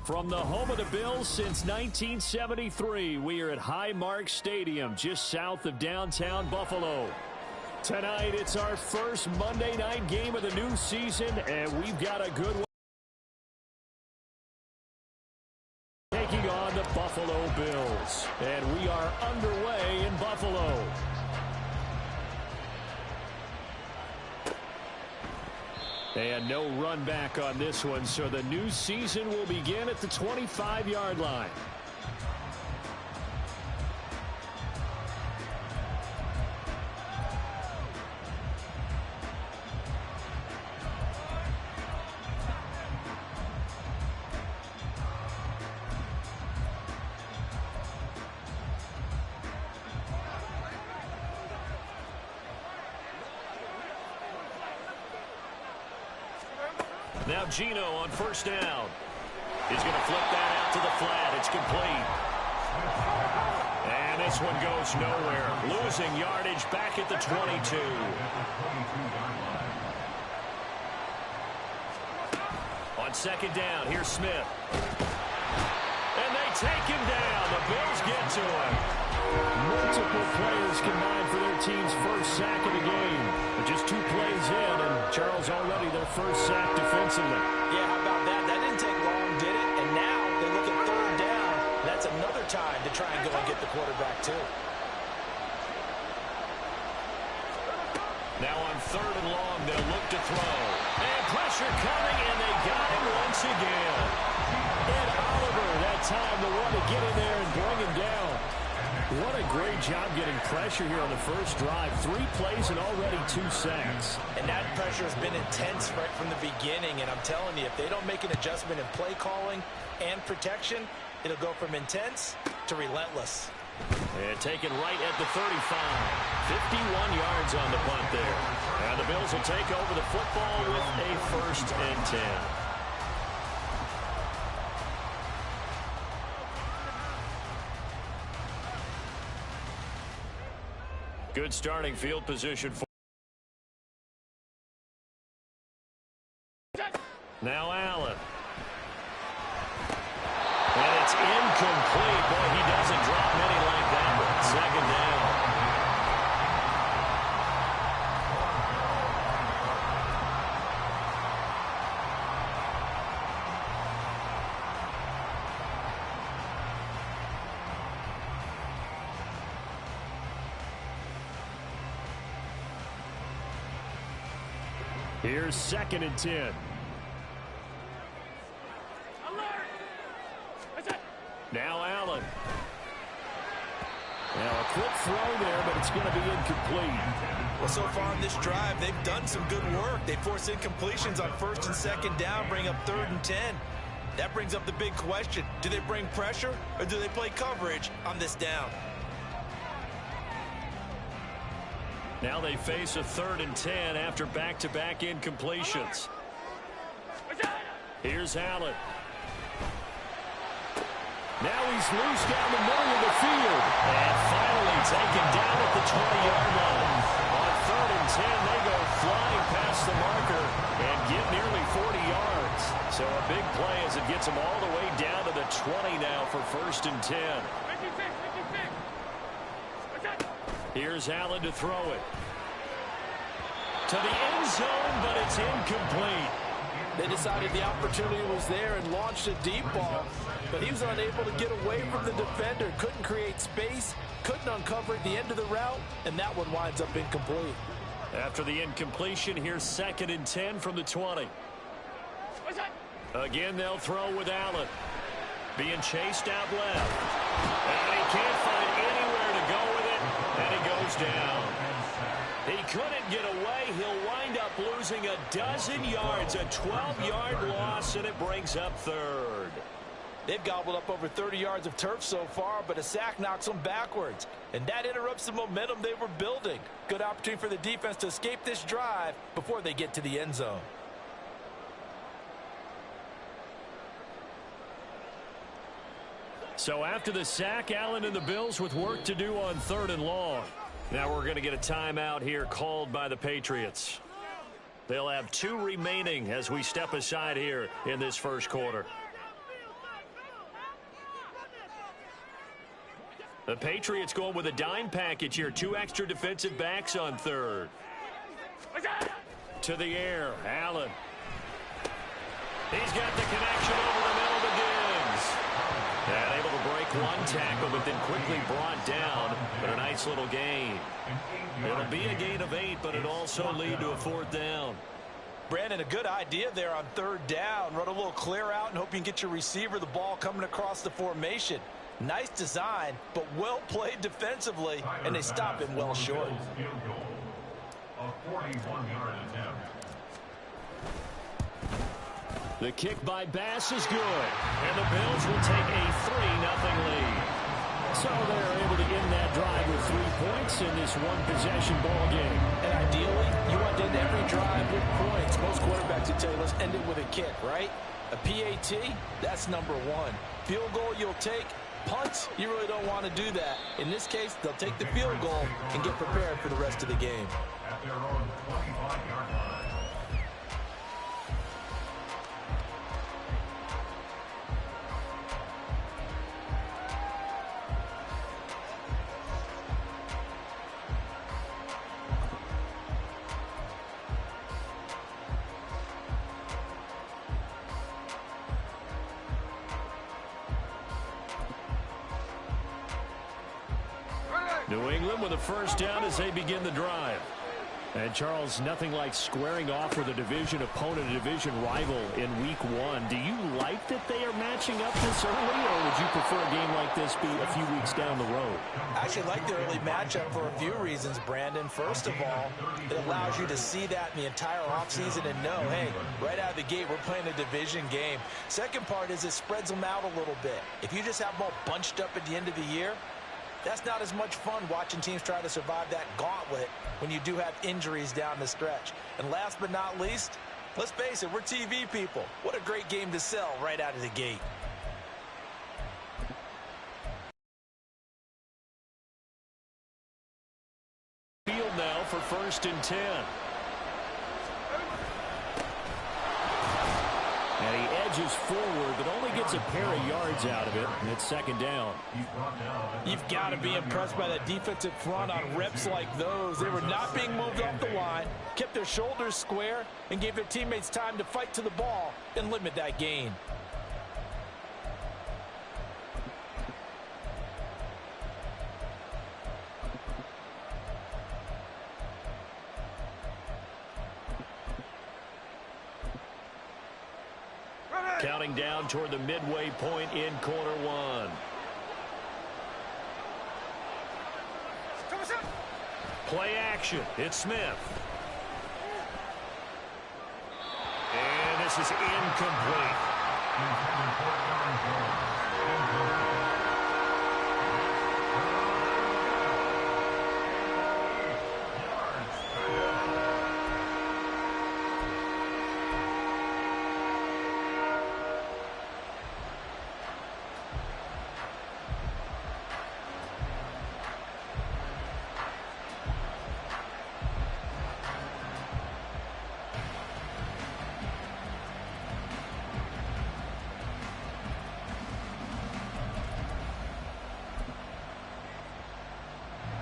From the home of the Bills since 1973, we are at Highmark Stadium, just south of downtown Buffalo. Tonight, it's our first Monday night game of the new season, and we've got a good one. Taking on the Buffalo Bills, and we are underway in Buffalo. And no run back on this one, so the new season will begin at the 25-yard line. Now Gino on first down. He's going to flip that out to the flat. It's complete. And this one goes nowhere. Losing yardage back at the 22. On second down, here's Smith. And they take him down. The Bills get to him. Multiple players combined for their team's first sack of the game. But just 2 plays in, and Charles already their first sack defensively. Yeah, how about that? That didn't take long, did it? And now they look at third down. That's another time to try and go and get the quarterback, too. Now on third and long, they'll look to throw. And pressure coming, and they got him once again. Ed Oliver, that time the one to get in there and bring him down. What a great job getting pressure here on the first drive. 3 plays and already 2 sacks. And that pressure has been intense right from the beginning. And I'm telling you, if they don't make an adjustment in play calling and protection, it'll go from intense to relentless. And taken right at the 35. 51 yards on the punt there. And the Bills will take over the football with a 1st and 10. Good starting field position for. Now Allen. And it's incomplete. Boy, he doesn't drop many like that one. Second down. Here's 2nd and 10. Now Allen. Now a quick throw there, but it's going to be incomplete. Well, so far on this drive, they've done some good work. They force incompletions on 1st and 2nd down, bring up 3rd and 10. That brings up the big question. Do they bring pressure or do they play coverage on this down? Now they face a 3rd and 10 after back-to-back incompletions. Here's Allen. Now he's loose down the middle of the field. And finally taken down at the 20-yard line. On 3rd and 10, they go flying past the marker and get nearly 40 yards. So a big play as it gets them all the way down to the 20 now for 1st and 10. Here's Allen to throw it. To the end zone, but it's incomplete. They decided the opportunity was there and launched a deep ball, but he was unable to get away from the defender. Couldn't create space, couldn't uncover at the end of the route, and that one winds up incomplete. After the incompletion, here's 2nd and 10 from the 20. Again, they'll throw with Allen. Being chased out left. And he can't find anywhere to go with it, and he goes down. He couldn't get away. He'll wind up losing a dozen yards, a 12-yard loss, and it brings up 3rd. They've gobbled up over 30 yards of turf so far, but a sack knocks them backwards. And that interrupts the momentum they were building. Good opportunity for the defense to escape this drive before they get to the end zone. So after the sack, Allen and the Bills with work to do on 3rd and long. Now we're going to get a timeout here called by the Patriots. They'll have 2 remaining as we step aside here in this first quarter. The Patriots going with a dime package here. 2 extra defensive backs on third. To the air, Allen. He's got the connection over the middle to Diggs. And able to break 1 tackle, but then quickly brought down. But a nice little gain. It'll be a gain of 8, but it'll also lead to a 4th down. Brandon, a good idea there on 3rd down. Run a little clear out and hope you can get your receiver the ball coming across the formation. Nice design, but well played defensively, and they stop him well short. The kick by Bass is good, and the Bills will take a 3-0 lead. So they're able to end that drive with 3 points in this one-possession ball game. And ideally, you want to end every drive with points. Most quarterbacks would tell you, let's end it with a kick, right? A PAT, that's number 1. Field goal you'll take. Punts, you really don't want to do that. In this case, they'll take the field goal and get prepared for the rest of the game. At their own 25-yard line. New England with a 1st down as they begin the drive. And, Charles, nothing like squaring off with a division opponent, a division rival in Week 1. Do you like that they are matching up this early, or would you prefer a game like this be a few weeks down the road? I actually like the early matchup for a few reasons, Brandon. First of all, it allows you to see that in the entire offseason and know, hey, right out of the gate, we're playing a division game. Second part is it spreads them out a little bit. If you just have them all bunched up at the end of the year, that's not as much fun watching teams try to survive that gauntlet when you do have injuries down the stretch. And last but not least, let's face it, we're TV people. What a great game to sell right out of the gate. Field now for 1st and 10. And he edges forward, but only gets a pair of yards out of it, and it's 2nd down. You've got to be impressed by that defensive front on reps like those. They were not being moved off the line, kept their shoulders square, and gave their teammates time to fight to the ball and limit that gain. Counting down toward the midway point in quarter 1. Play action. It's Smith. And this is incomplete.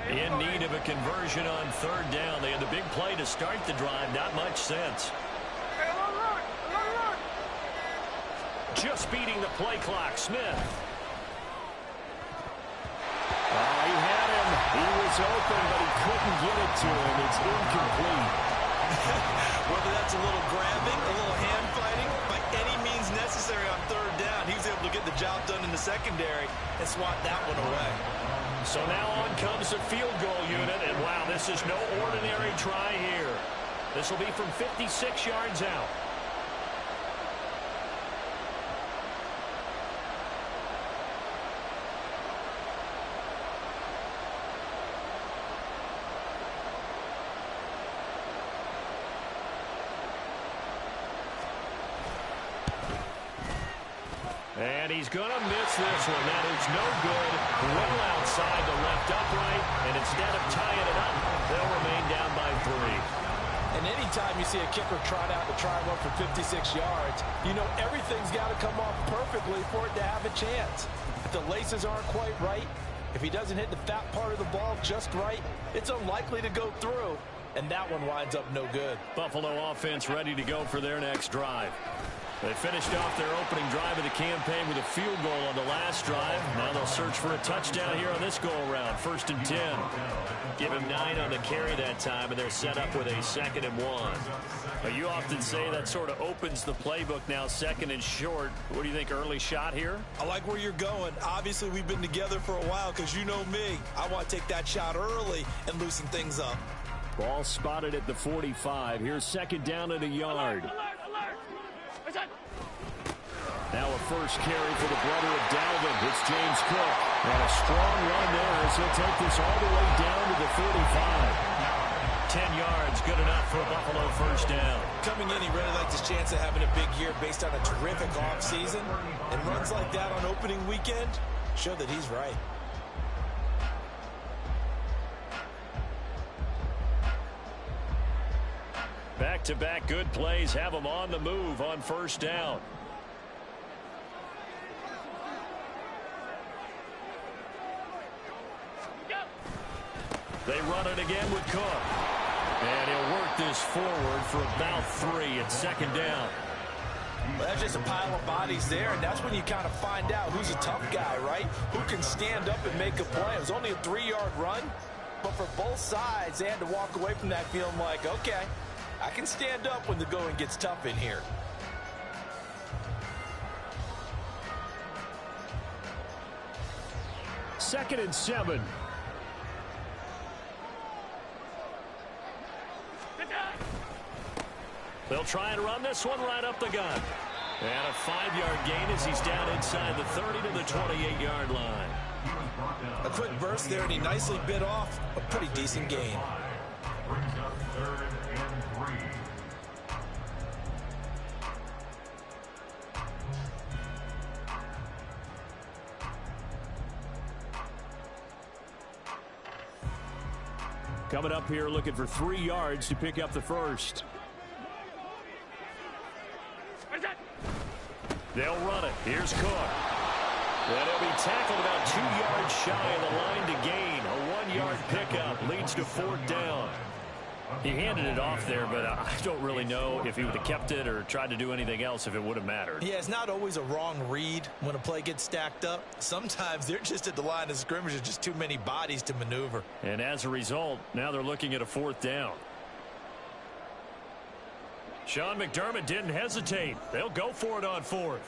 In need of a conversion on 3rd down. They had the big play to start the drive. Not much sense. Just beating the play clock. Smith. He had him. He was open, but he couldn't get it to him. It's incomplete. Whether that's a little grabbing, a little hand fighting, by any means necessary on 3rd down, he was able to get the job done in the secondary and swat that one away. So now on comes the field goal unit, and wow, this is no ordinary try here. This will be from 56 yards out. And he's going to miss this one. That is no good. Well outside the left upright. And instead of tying it up, they'll remain down by 3. And anytime you see a kicker trot out to try one for 56 yards, you know everything's got to come off perfectly for it to have a chance. If the laces aren't quite right, If he doesn't hit the fat part of the ball just right, it's unlikely to go through. And that one winds up no good. Buffalo offense ready to go for their next drive. They finished off their opening drive of the campaign with a field goal on the last drive. Now they'll search for a touchdown here on this go-around. 1st and 10. Give him 9 on the carry that time, and they're set up with a 2nd and 1. You often say that sort of opens the playbook now, 2nd and short. What do you think, early shot here? I like where you're going. Obviously, we've been together for a while because you know me. I want to take that shot early and loosen things up. Ball spotted at the 45. Here's 2nd down and a yard. Alert! Now a first carry for the brother of Dalvin. It's James Cook. And a strong run there as he'll take this all the way down to the 45. 10 yards, good enough for a Buffalo first down. Coming in, he really likes his chance of having a big year based on a terrific offseason. And runs like that on opening weekend show that he's right. Back-to-back good plays have him on the move on first down. They run it again with Cook. And he'll work this forward for about 3 at 2nd down. Well, that's just a pile of bodies there, and that's when you kind of find out who's a tough guy, right? Who can stand up and make a play. It was only a 3-yard run, but for both sides, they had to walk away from that feeling like, okay, I can stand up when the going gets tough in here. Second and 7. They'll try and run this one right up the gut. And a 5-yard gain as he's down inside the 30 to the 28-yard line. A quick burst there, and he nicely bit off a pretty decent gain. Brings up 3rd and 3. Coming up here looking for 3 yards to pick up the first. They'll run it. Here's Cook. And he'll be tackled about 2 yards shy of the line to gain. A 1-yard pickup leads to 4th down. He handed it off there, but I don't really know if he would have kept it or tried to do anything else if it would have mattered. Yeah, it's not always a wrong read when a play gets stacked up. Sometimes they're just at the line of scrimmage. There's just too many bodies to maneuver. And as a result, now they're looking at a 4th down. Sean McDermott didn't hesitate. They'll go for it on 4th.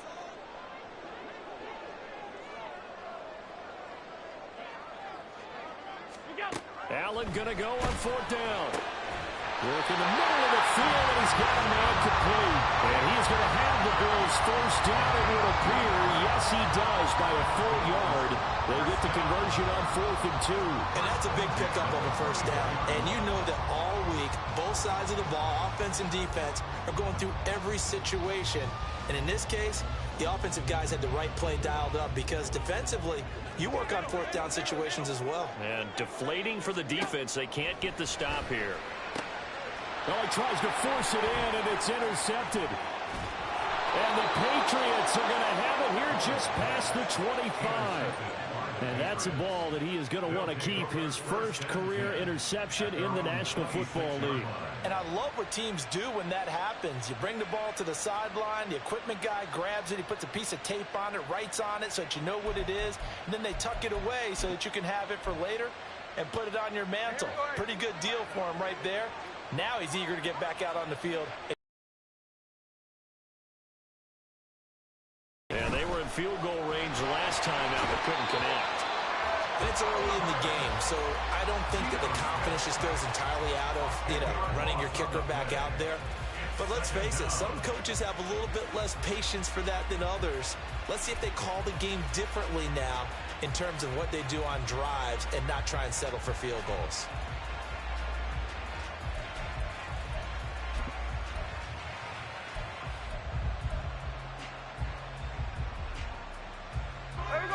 Allen gonna go on 4th down. Work in the middle of the field, and he's got a man complete. And he's going to have the Bills first down, it would appear. Yes, he does, by a full yard. They get the conversion on 4th and 2. And that's a big pickup on the first down. And you know that all week, both sides of the ball, offense and defense, are going through every situation. And in this case, the offensive guys had the right play dialed up because defensively, you work on 4th down situations as well. And deflating for the defense. They can't get the stop here. Oh, he tries to force it in, and it's intercepted. And the Patriots are going to have it here just past the 25. And that's a ball that he is going to want to keep, his first career interception in the National Football League. And I love what teams do when that happens. You bring the ball to the sideline, the equipment guy grabs it, he puts a piece of tape on it, writes on it so that you know what it is, and then they tuck it away so that you can have it for later and put it on your mantle. Pretty good deal for him right there. Now he's eager to get back out on the field. And they were in field goal range last time out, but couldn't connect. And it's early in the game, so I don't think that the confidence just goes entirely out of, running your kicker back out there. But let's face it, some coaches have a little bit less patience for that than others. Let's see if they call the game differently now in terms of what they do on drives and not try and settle for field goals.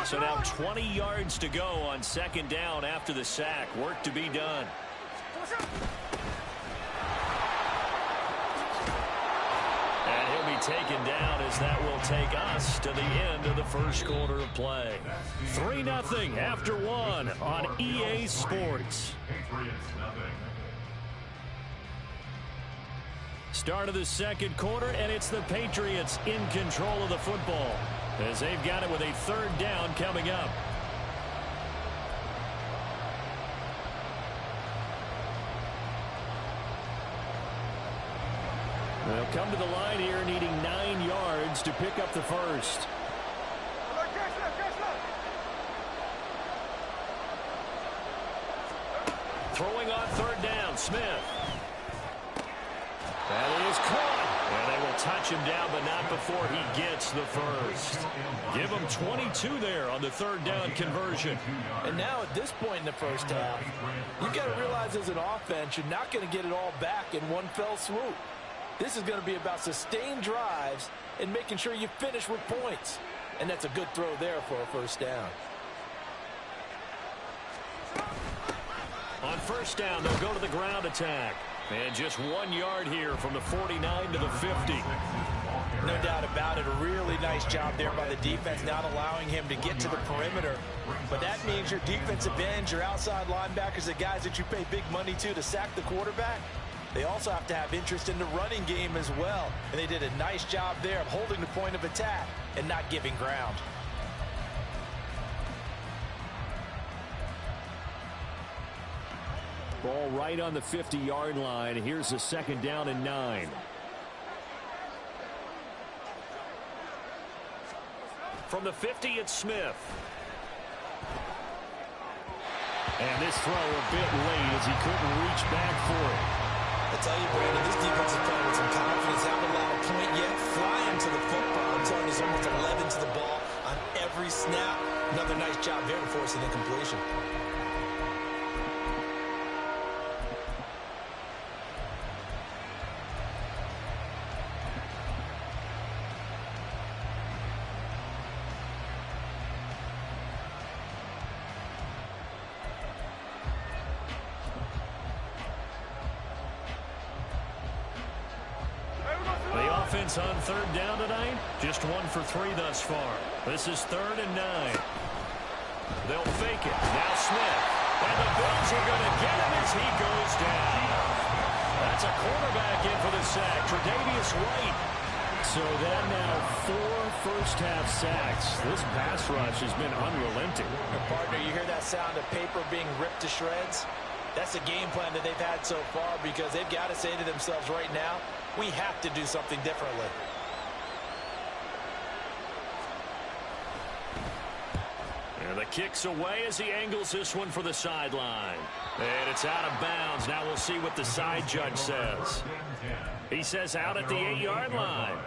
So now 20 yards to go on 2nd down after the sack. Work to be done. And he'll be be taken down as that will take us to the end of the first quarter of play. 3-0 after one on EA Sports. Start of the second quarter, and it's the Patriots in control of the football as they've got it with a third down coming up. They'll come to the line here needing 9 yards to pick up the first. Throwing on third down, Smith. That is caught. And they will touch him down, but not before he gets the first. Give him 22 there on the third down conversion. And now at this point in the first half, you've got to realize as an offense, you're not going to get it all back in one fell swoop. This is going to be about sustained drives and making sure you finish with points. And that's a good throw there for a first down. On first down, they'll go to the ground attack. And just 1 yard here from the 49 to the 50. No doubt about it. A really nice job there by the defense, not allowing him to get to the perimeter. But that means your defensive ends, your outside linebackers, the guys that you pay big money to sack the quarterback, they also have to have interest in the running game as well. And they did a nice job there of holding the point of attack and not giving ground. Ball right on the 50-yard line. Here's a second down and 9. From the 50, it's Smith. And this throw a bit late as he couldn't reach back for it. I tell you, Brandon, this defense is playing with some confidence. Haven't allowed a point yet. Flying to the football. I'm telling you, there's almost 11 to the ball on every snap. Another nice job there to force an incompletion. On third down tonight, just 1 for 3 thus far. This is 3rd and 9. They'll fake it. Now Smith. And the Bills are going to get him as he goes down. That's a quarterback in for the sack. Tre'Davious White. So that now 4 first-half sacks. This pass rush has been unrelenting. Partner, you hear that sound of paper being ripped to shreds? That's the game plan that they've had so far because they've got to say to themselves right now, we have to do something differently. And the kick's away as he angles this one for the sideline. And it's out of bounds. Now we'll see what the side judge says. He says out at the 8-yard line.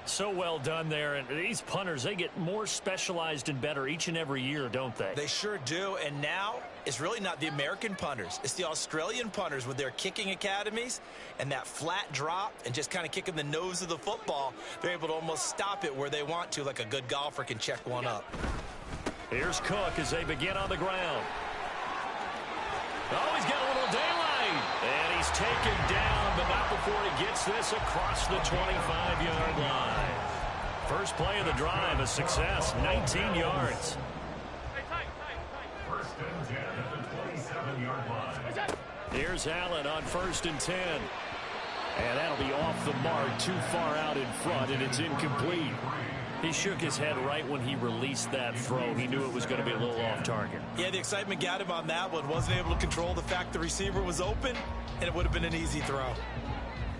So well done there. And these punters, they get more specialized and better each and every year, don't they? They sure do. And now it's really not the American punters. It's the Australian punters with their kicking academies and that flat drop and just kind of kicking the nose of the football. They're able to almost stop it where they want to, like a good golfer can check one up. Here's Cook as they begin on the ground. Oh, he's got a little daylight. And he's taken down, but not before he gets this across the 25-yard line. First play of the drive, a success, 19 yards. First and 10 at the 27-yard line. Here's Allen on 1st and 10. And that'll be off the mark, too far out in front, and it's incomplete. He shook his head right when he released that throw. He knew it was going to be a little off target. Yeah, the excitement got him on that one. Wasn't able to control the fact the receiver was open, and it would have been an easy throw.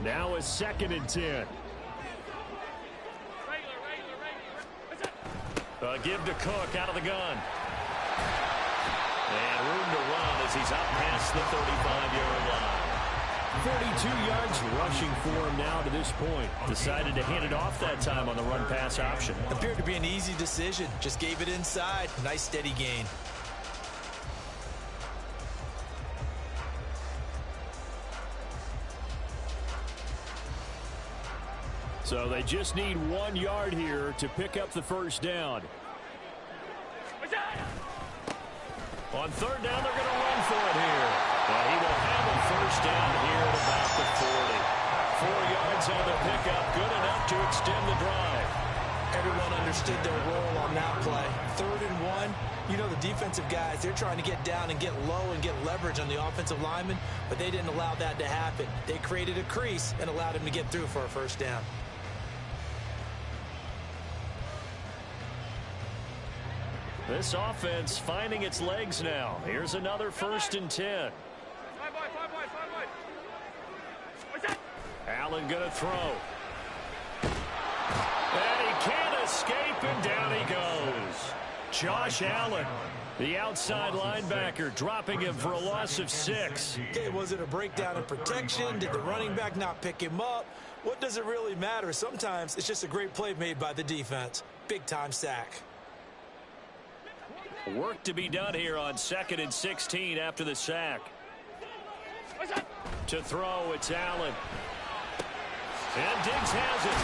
Now a 2nd and 10. Give to Cook out of the gun. And room to run as he's up past the 35-yard line. 42 yards rushing for him now to this point. Decided to hand it off that time on the run-pass option. Appeared to be an easy decision. Just gave it inside. Nice steady gain. So they just need 1 yard here to pick up the first down. On third down, they're going to run for it here. Well, he will have a first down here at about the 4 yards on the pickup. Good enough to extend the drive. Everyone understood their role on that play. 3rd and 1. You know, the defensive guys, they're trying to get down and get low and get leverage on the offensive lineman, but they didn't allow that to happen. They created a crease and allowed him to get through for a first down. This offense finding its legs now. Here's another 1st and 10. Allen going to throw. And he can't escape, and down he goes. Josh Allen, the outside linebacker, dropping him for a loss of 6. Okay, was it a breakdown in protection? Did the running back not pick him up? What does it really matter? Sometimes it's just a great play made by the defense. Big-time sack. Work to be done here on 2nd and 16 after the sack. To throw, it's Allen. And Diggs has it.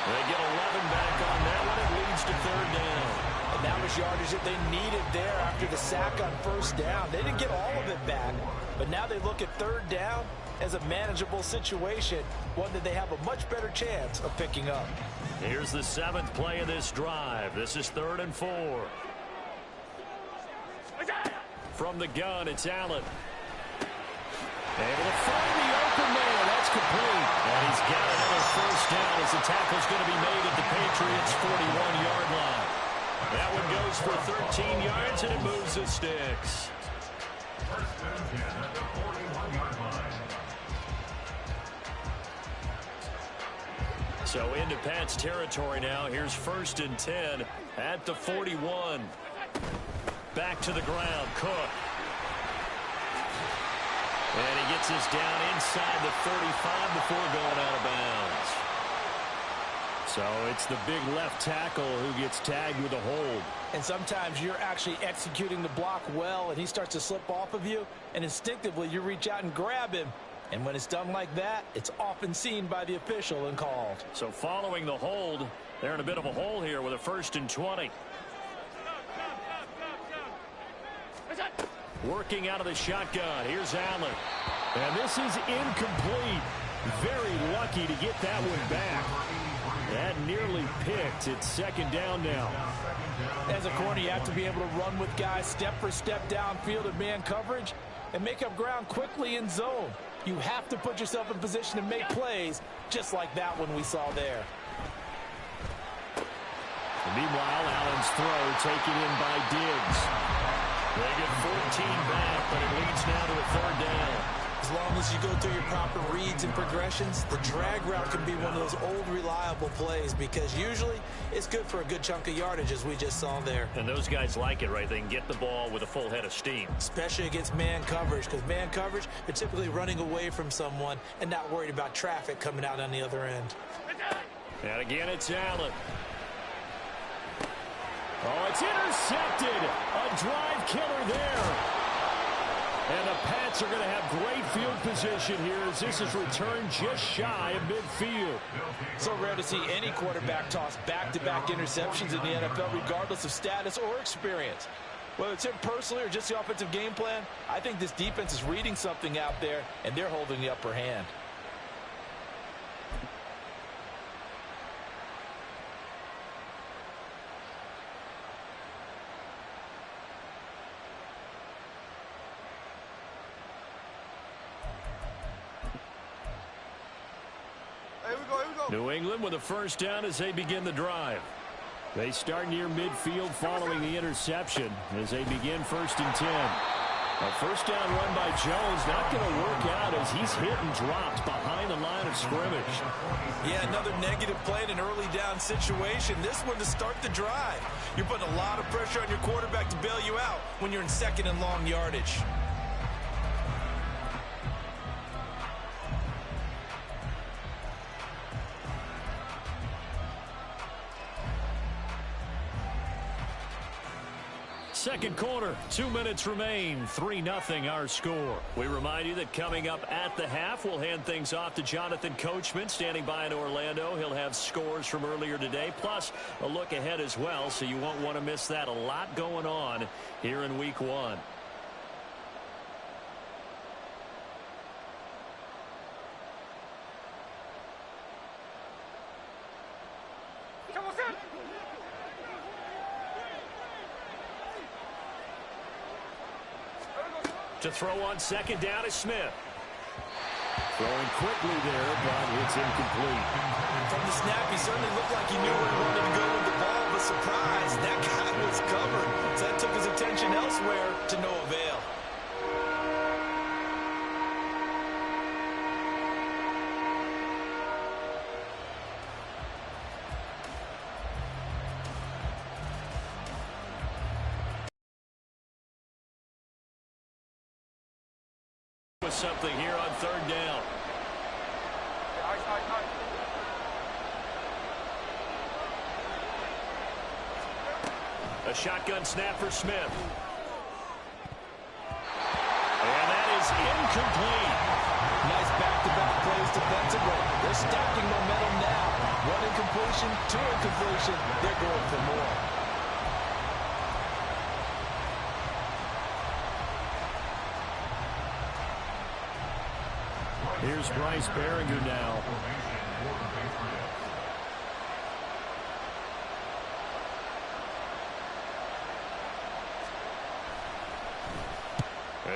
They get 11 back on that one. It leads to 3rd down. And that was yardage that they needed there after the sack on 1st down. They didn't get all of it back, but now they look at 3rd down as a manageable situation, one that they have a much better chance of picking up. Here's the 7th play of this drive. This is 3rd and 4. From the gun, it's Allen. Able to find the open man. That's complete. And he's got another 1st down as the tackle's going to be made at the Patriots' 41-yard line. That one goes for 13 yards, and it moves the sticks. 1st and 10 at the 41-yard line. So into Pat's territory now. Here's 1st and 10 at the 41. Back to the ground. Cook. And he gets us down inside the 35 before going out of bounds. So it's the big left tackle who gets tagged with a hold. And sometimes you're actually executing the block well, and he starts to slip off of you, and instinctively you reach out and grab him. And when it's done like that, it's often seen by the official and called. So following the hold, they're in a bit of a hole here with a 1st and 20. Working out of the shotgun. Here's Allen. And this is incomplete. Very lucky to get that one back. That nearly picked. It's 2nd down now. As a corner, you have to be able to run with guys step for step downfield in man coverage and make up ground quickly in zone. You have to put yourself in position to make plays, just like that one we saw there. Meanwhile, Allen's throw taken in by Diggs. They get 14 back, but it leads now to a 3rd down. As long as you go through your proper reads and progressions, the drag route can be one of those old reliable plays because usually it's good for a good chunk of yardage, as we just saw there. And those guys like it, right? They can get the ball with a full head of steam. Especially against man coverage, because man coverage, they're typically running away from someone and not worried about traffic coming out on the other end. And again, it's Allen. Oh, it's intercepted. A drive killer there. And the Pats are going to have great field position here as this is returned just shy of midfield. So rare to see any quarterback toss back-to-back interceptions in the NFL, regardless of status or experience. Whether it's him personally or just the offensive game plan, I think this defense is reading something out there, and they're holding the upper hand. New England with a 1st down as they begin the drive. They start near midfield following the interception as they begin 1st and 10. A 1st down run by Jones not going to work out as he's hit and dropped behind the line of scrimmage. Yeah, another negative play in an early down situation. This one to start the drive. You're putting a lot of pressure on your quarterback to bail you out when you're in 2nd and long yardage. Second quarter, 2 minutes remain, 3-0 our score. We remind you that coming up at the half, we'll hand things off to Jonathan Coachman standing by in Orlando. He'll have scores from earlier today, plus a look ahead as well, so you won't want to miss that. A lot going on here in Week 1. To throw on second down is Smith. Throwing quickly there, but it's incomplete. From the snap, he certainly looked like he knew where he wanted to go with the ball, but surprise, that guy was covered. So that took his attention elsewhere to no avail. Something here on third down. A shotgun snap for Smith. And that is incomplete. Nice back-to-back plays defensively. They're stacking momentum now. One incompletion, two incompletion. They're going for more. Here's Bryce Behringer now.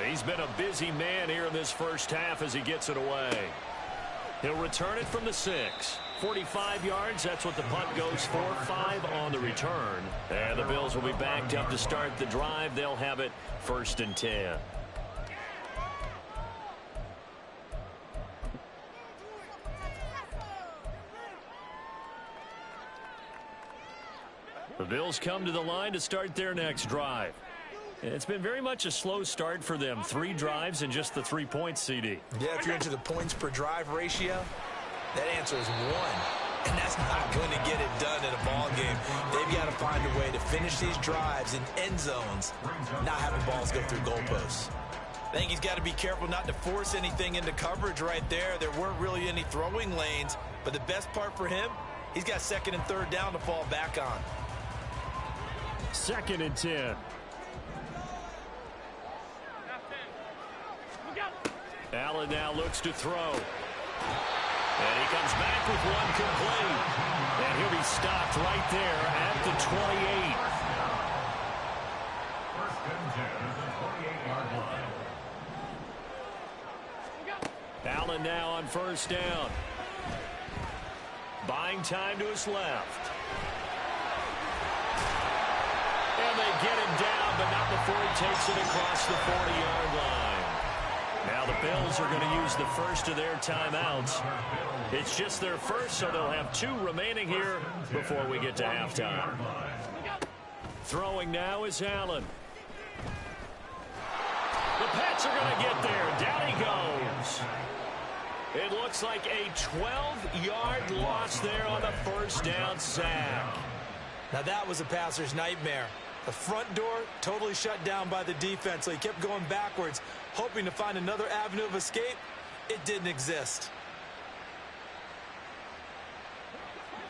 He's been a busy man here in this first half as he gets it away. He'll return it from the 6. 45 yards, that's what the punt goes for. 5 on the return. And the Bills will be backed up to start the drive. They'll have it 1st and 10. The Bills come to the line to start their next drive. It's been very much a slow start for them. 3 drives and just the 3 points, CD. Yeah, if you're into the points per drive ratio, that answer is 1. And that's not going to get it done in a ball game. They've got to find a way to finish these drives in end zones, not having balls go through goalposts. I think he's got to be careful not to force anything into coverage right there. There weren't really any throwing lanes, but the best part for him, he's got 2nd and 3rd down to fall back on. 2nd and 10. Allen now looks to throw. And he comes back with one complete. And he'll be stopped right there at the 28. 1st and 10 at the 28-yard line. Allen now on 1st down. Buying time to his left. And they get him down, but not before he takes it across the 40-yard line. Now the Bills are going to use the first of their timeouts. It's just their first, so they'll have 2 remaining here before we get to halftime. Throwing now is Allen. The Pats are going to get there. Down he goes. It looks like a 12-yard loss there on the 1st down sack. Now that was a passer's nightmare. The front door totally shut down by the defense, so he kept going backwards, hoping to find another avenue of escape. It didn't exist.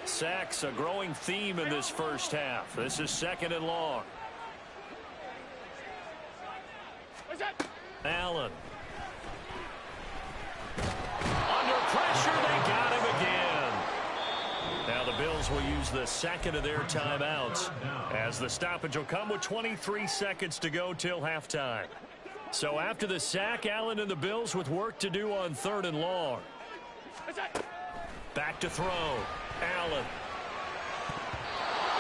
Sacks, a growing theme in this first half. This is 2nd and long. Allen. Under pressure, they got him again. Now the Bills will use the 2nd of their timeouts as the stoppage will come with 23 seconds to go till halftime. So after the sack, Allen and the Bills with work to do on 3rd and long. Back to throw. Allen.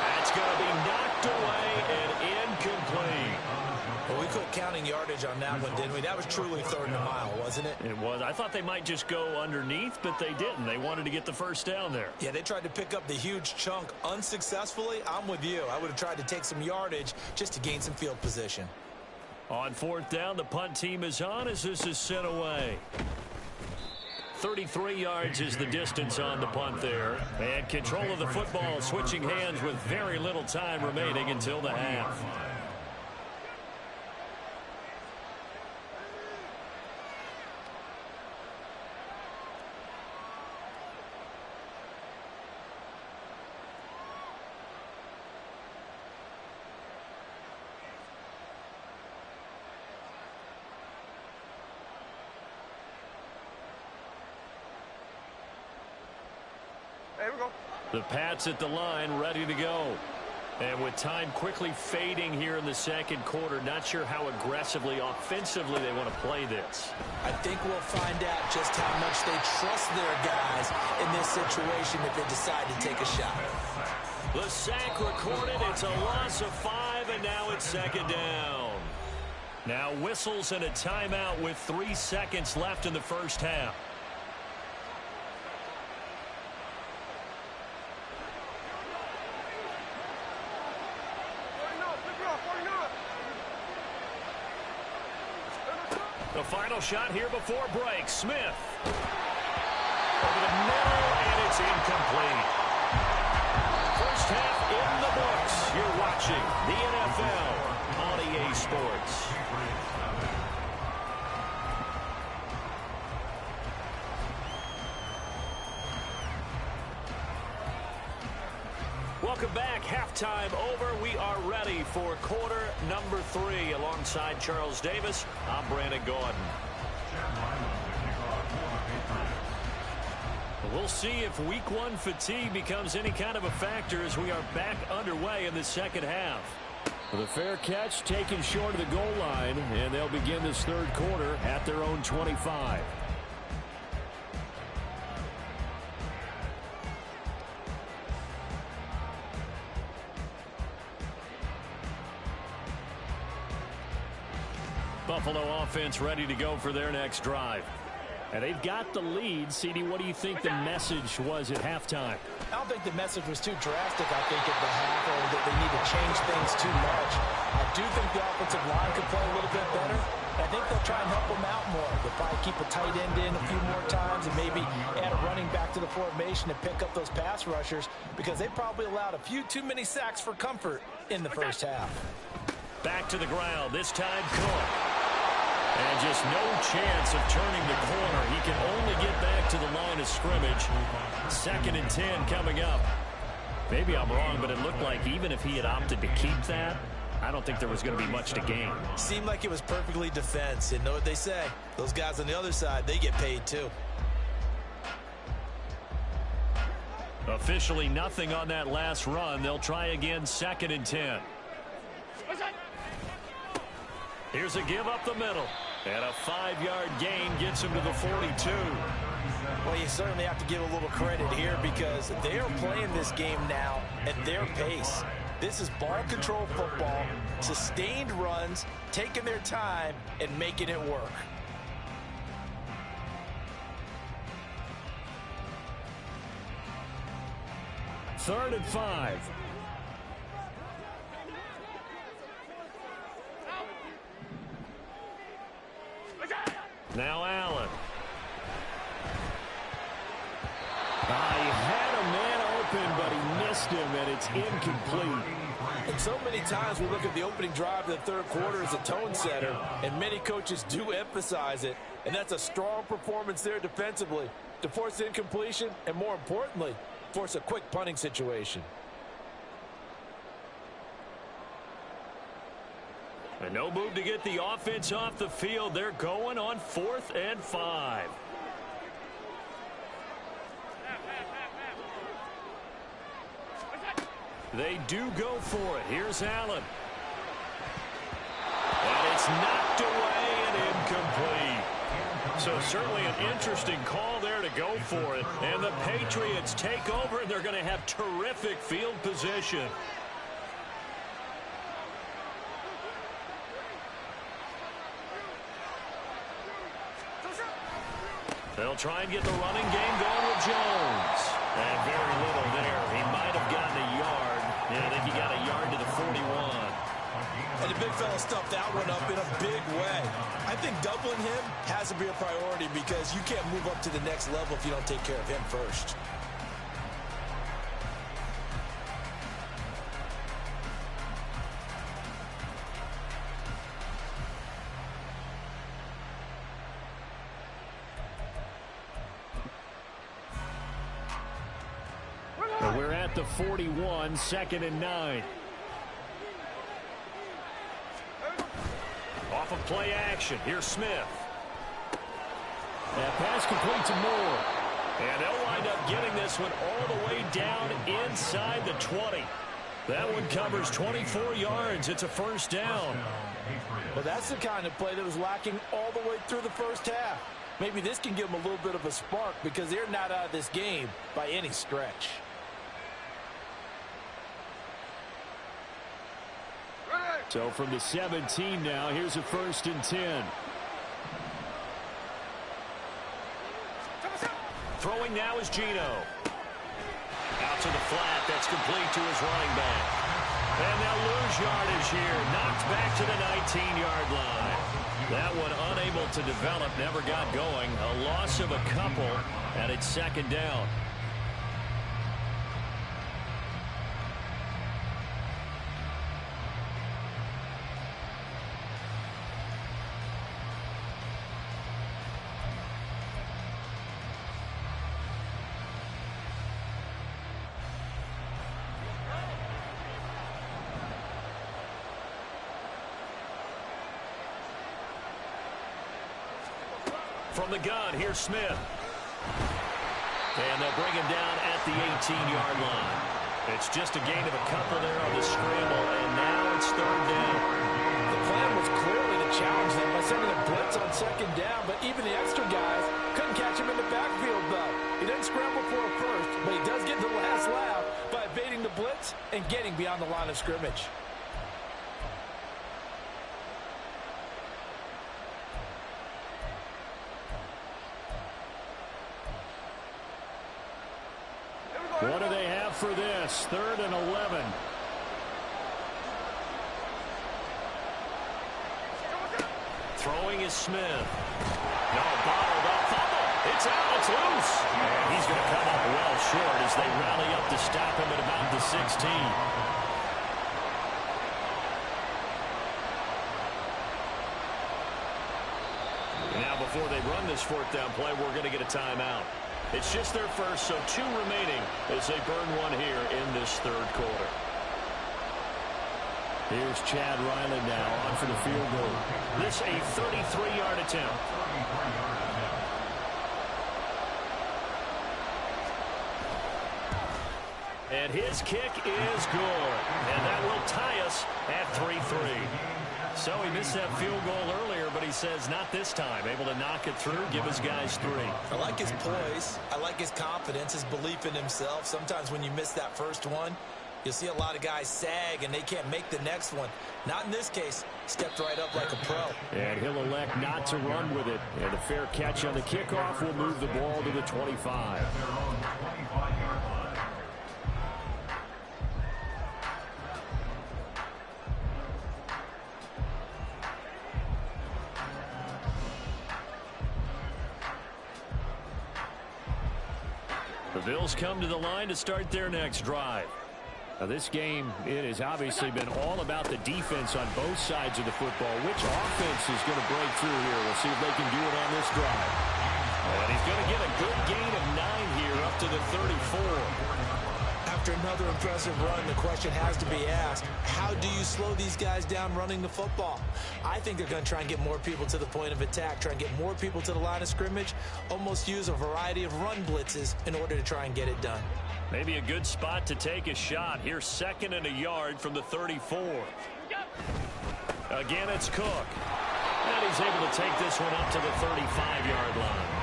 That's going to be knocked away and incomplete. Well, we quit counting yardage on that one, didn't we? That was truly 3rd and a mile, wasn't it? It was. I thought they might just go underneath, but they didn't. They wanted to get the 1st down there. Yeah, they tried to pick up the huge chunk unsuccessfully. I'm with you. I would have tried to take some yardage just to gain some field position. On 4th down, the punt team is on as this is sent away. 33 yards is the distance on the punt there. And control of the football switching hands with very little time remaining until the half. There we go. The Pats at the line ready to go. And with time quickly fading here in the second quarter, not sure how aggressively, offensively they want to play this. I think we'll find out just how much they trust their guys in this situation if they decide to take a shot. The sack recorded. It's a loss of 5, and now it's second down. Now whistles and a timeout with 3 seconds left in the first half. The final shot here before break. Smith. Over the middle, and it's incomplete. First half in the books. You're watching the NFL on EA Sports. Welcome back. Halftime over. We are ready for quarter number 3. Alongside Charles Davis, I'm Brandon Gordon. We'll see if week 1 fatigue becomes any kind of a factor as we are back underway in the second half. The fair catch taken short of the goal line, and they'll begin this third quarter at their own 25. Buffalo offense ready to go for their next drive. And they've got the lead. CD, what do you think the message was at halftime? I don't think the message was too drastic, I think, at the half, or that they need to change things too much. I do think the offensive line could play a little bit better. I think they'll try and help them out more. They'll probably keep a tight end in a few more times and maybe add a running back to the formation and pick up those pass rushers because they probably allowed a few too many sacks for comfort in the first half. Back to the ground. This time, Cook. And just no chance of turning the corner. He can only get back to the line of scrimmage. 2nd and 10 coming up. Maybe I'm wrong, but it looked like even if he had opted to keep that, I don't think there was going to be much to gain. Seemed like it was perfectly defense. And know what they say? Those guys on the other side, they get paid too. Officially nothing on that last run. They'll try again, 2nd and 10. Here's a give up the middle. And a 5-yard gain gets him to the 42. Well, you certainly have to give a little credit here because they are playing this game now at their pace. This is ball control football, sustained runs, taking their time, and making it work. Third and 5. Now Allen. He had a man open, but he missed him, and it's incomplete. And so many times we look at the opening drive of the third quarter as a tone setter, and many coaches do emphasize it, and that's a strong performance there defensively to force incompletion and, more importantly, force a quick punting situation. And no move to get the offense off the field. They're going on 4th and 5. They do go for it. Here's Allen. And it's knocked away and incomplete. So certainly an interesting call there to go for it. And the Patriots take over, and they're going to have terrific field position. They'll try and get the running game going with Jones. And very little there. He might have gotten a yard. Yeah, I think he got a yard to the 41. And the big fella stuffed that one up in a big way. I think doubling him has to be a priority because you can't move up to the next level if you don't take care of him first. We're at the 41, 2nd and 9. Off of play action. Here's Smith. That pass complete to Moore. And they'll wind up getting this one all the way down inside the 20. That one covers 24 yards. It's a first down. Well, that's the kind of play that was lacking all the way through the first half. Maybe this can give them a little bit of a spark because they're not out of this game by any stretch. So from the 17 now, here's a 1st and 10. Throwing now is Gino. Out to the flat. That's complete to his running back. And they'll lose yardage here. Knocked back to the 19-yard line. That one unable to develop. Never got going. A loss of a couple. And it's 2nd down. From the gun, here's Smith. And they'll bring him down at the 18-yard line. It's just a gain of a couple there on the scramble, and now it's 3rd down. The plan was clearly to challenge them by sending a blitz on 2nd down, but even the extra guys couldn't catch him in the backfield, though. He didn't scramble for a first, but he does get the last laugh by evading the blitz and getting beyond the line of scrimmage. What do they have for this? 3rd and 11. Throwing is Smith. No, bottled up. Fumble. It's out. It's loose. And he's going to come up well short as they rally up to stop him at about the 16. Now, before they run this 4th down play, we're going to get a timeout. It's just their first, so 2 remaining as they burn one here in this 3rd quarter. Here's Chad Ryland now on for the field goal. This a 33-yard attempt. And his kick is good. And that will tie us at 3-3. So he missed that field goal earlier, but he says not this time. Able to knock it through, give his guys 3. I like his poise. I like his confidence, his belief in himself. Sometimes when you miss that first one, you'll see a lot of guys sag and they can't make the next one. Not in this case. Stepped right up like a pro. And he'll elect not to run with it. And a fair catch on the kickoff will move the ball to the 25. The Bills come to the line to start their next drive. Now this game, it has obviously been all about the defense on both sides of the football. Which offense is going to break through here? We'll see if they can do it on this drive. And he's going to get a good gain of 9 here up to the 34. After another impressive run, the question has to be asked, how do you slow these guys down running the football? I think they're going to try and get more people to the point of attack, try and get more people to the line of scrimmage, almost use a variety of run blitzes in order to try and get it done. Maybe a good spot to take a shot. Here's 2nd and a yard from the 34. Again, it's Cook. And he's able to take this one up to the 35-yard line.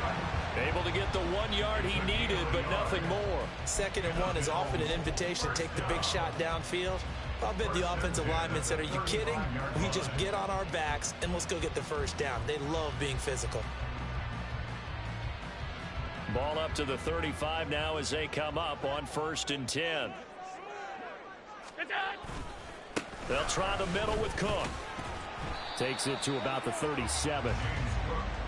Able to get the 1 yard he needed, but nothing more. 2nd and 1 is often an invitation to take the big shot downfield. I'll bet the offensive linemen said, are you kidding? We just get on our backs and let's go get the first down. They love being physical. Ball up to the 35 now as they come up on 1st and 10. They'll try the middle with Cook. Takes it to about the 37.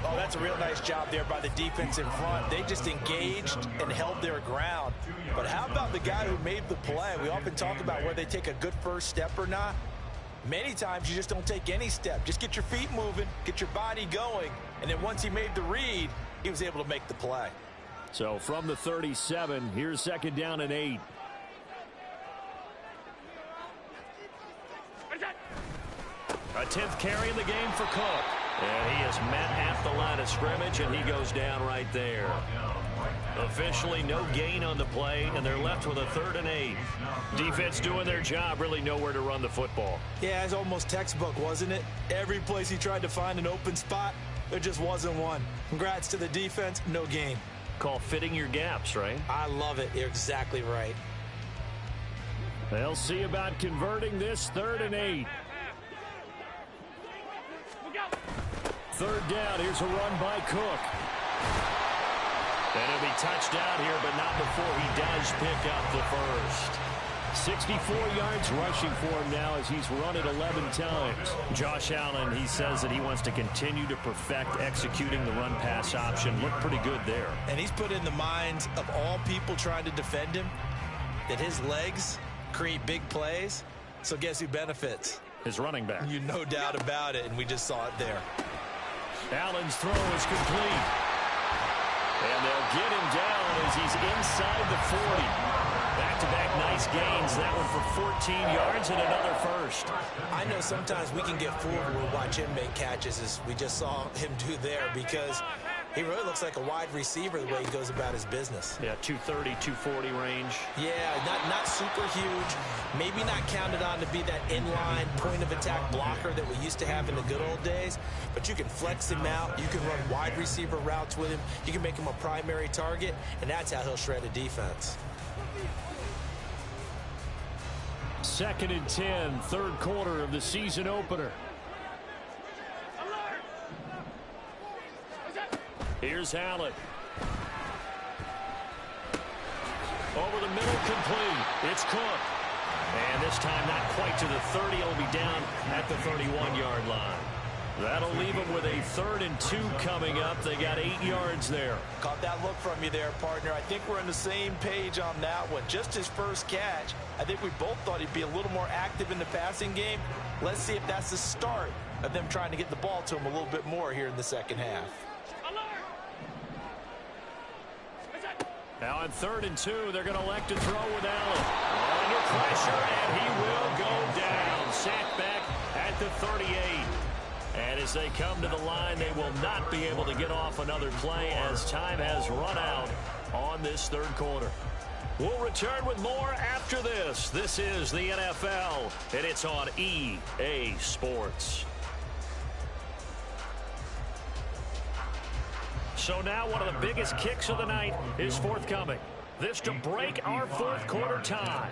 Oh, that's a real nice job there by the defense in front. They just engaged and held their ground. But how about the guy who made the play? We often talk about whether they take a good first step or not. Many times you just don't take any step. Just get your feet moving, get your body going. And then once he made the read, he was able to make the play. So from the 37, here's 2nd down and 8. A 10th carry in the game for Cook. And he is met at the line of scrimmage, and he goes down right there. Officially no gain on the play, and they're left with a 3rd and 8. Defense doing their job, really nowhere to run the football. Yeah, it's almost textbook, wasn't it? Every place he tried to find an open spot, there just wasn't one. Congrats to the defense, no gain. Call fitting your gaps, right? I love it. You're exactly right. They'll see about converting this 3rd and 8. 3rd down, here's a run by Cook. And he'll be touched out here, but not before he does pick up the first. 64 yards rushing for him now as he's run it 11 times. Josh Allen, he says that he wants to continue to perfect executing the run-pass option. Looked pretty good there. And he's put in the minds of all people trying to defend him that his legs create big plays. So guess who benefits? His running back. You no doubt about it, and we just saw it there. Allen's throw is complete. And they'll get him down as he's inside the 40. Back-to-back nice gains. That one for 14 yards and another first. I know sometimes we can get fooled when we watch him make catches, as we just saw him do there, because he really looks like a wide receiver the way he goes about his business. Yeah, 230, 240 range. Yeah, not super huge. Maybe not counted on to be that inline point-of-attack blocker that we used to have in the good old days. But you can flex him out. You can run wide receiver routes with him. You can make him a primary target, and that's how he'll shred a defense. 2nd and 10, 3rd quarter of the season opener. Here's Allen. Over the middle, complete. It's Cook. And this time not quite to the 30. He'll be down at the 31-yard line. That'll leave him with a 3rd and 2 coming up. They got 8 yards there. Caught that look from you there, partner. I think we're on the same page on that one. Just his first catch. I think we both thought he'd be a little more active in the passing game. Let's see if that's the start of them trying to get the ball to him a little bit more here in the second half. Now on 3rd and 2, they're going to elect to throw with Allen. Under pressure, and he will go down. Sacked back at the 38. And as they come to the line, they will not be able to get off another play as time has run out on this 3rd quarter. We'll return with more after this. This is the NFL, and it's on EA Sports. So now one of the biggest kicks of the night is forthcoming. This to break our 4th quarter tie.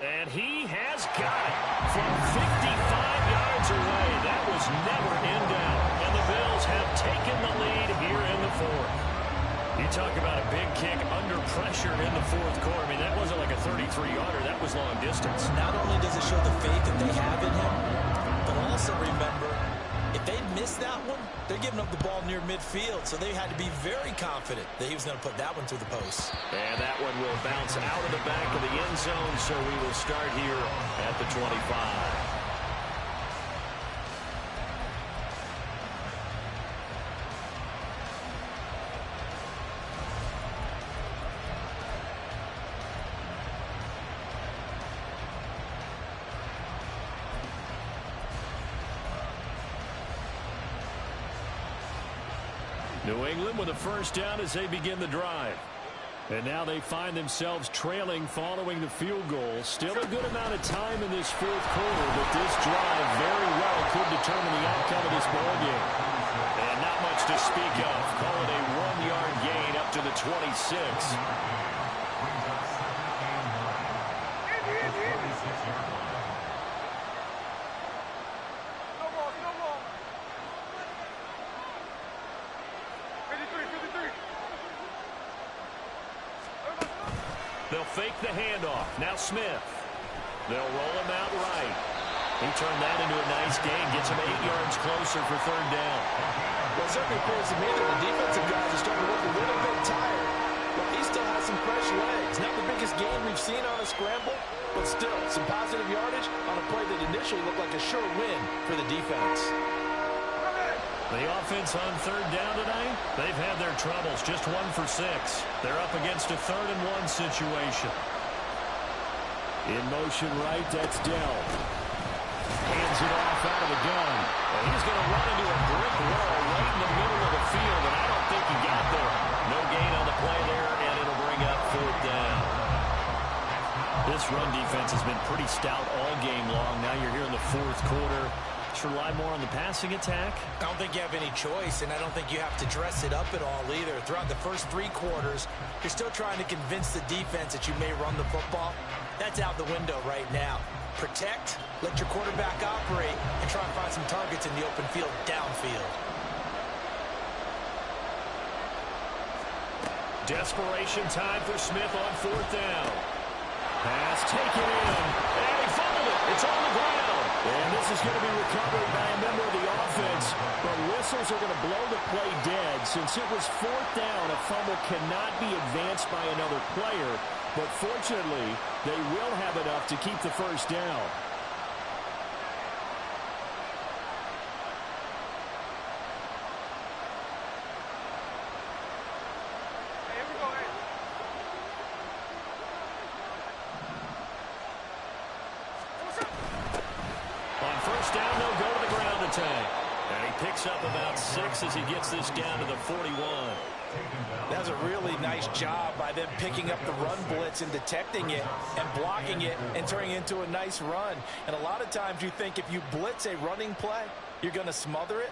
And he has got it from 55 yards away. That was never in doubt. And the Bills have taken the lead here in the 4th. You talk about a big kick under pressure in the 4th quarter. I mean, that wasn't like a 33-yarder. That was long distance. Not only does it show the faith that they have in him, but also remember, if they miss that one, they're giving up the ball near midfield, so they had to be very confident that he was going to put that one through the post. And that one will bounce out of the back of the end zone, so we will start here at the 25. New England with a first down as they begin the drive. And now they find themselves trailing following the field goal. Still a good amount of time in this 4th quarter, but this drive very well could determine the outcome of this ball game. And not much to speak of. Call it a 1-yard gain up to the 26. They'll fake the handoff. Now Smith. They'll roll him out right. He turned that into a nice gain. Gets him 8 yards closer for 3rd down. Well, it certainly appears to me that the defensive guys are starting to look a little bit tired. But he still has some fresh legs. Not the biggest gain we've seen on a scramble, but still some positive yardage on a play that initially looked like a sure win for the defense. The offense on 3rd down tonight, they've had their troubles. Just 1 for 6. They're up against a 3rd and 1 situation. In motion right, that's Dell. pretty stout all game long. Now you're here in the fourth quarter. Just rely more on the passing attack? I don't think you have any choice, and I don't think you have to dress it up at all either. Throughout the first 3 quarters, you're still trying to convince the defense that you may run the football. That's out the window right now. Protect, let your quarterback operate, and try and find some targets in the open field downfield. Desperation time for Smith on 4th down. Pass taken in, and he fumbled it. It's on the ground. And this is going to be recovered by a member of the offense. But whistles are going to blow the play dead. Since it was 4th down, a fumble cannot be advanced by another player. But fortunately, they will have enough to keep the first down. Down, they'll go to the ground attack. And he picks up about 6 as he gets this down to the 41. That was a really nice job by them picking up the run blitz and detecting it and blocking it and turning it into a nice run. And a lot of times you think if you blitz a running play, you're going to smother it.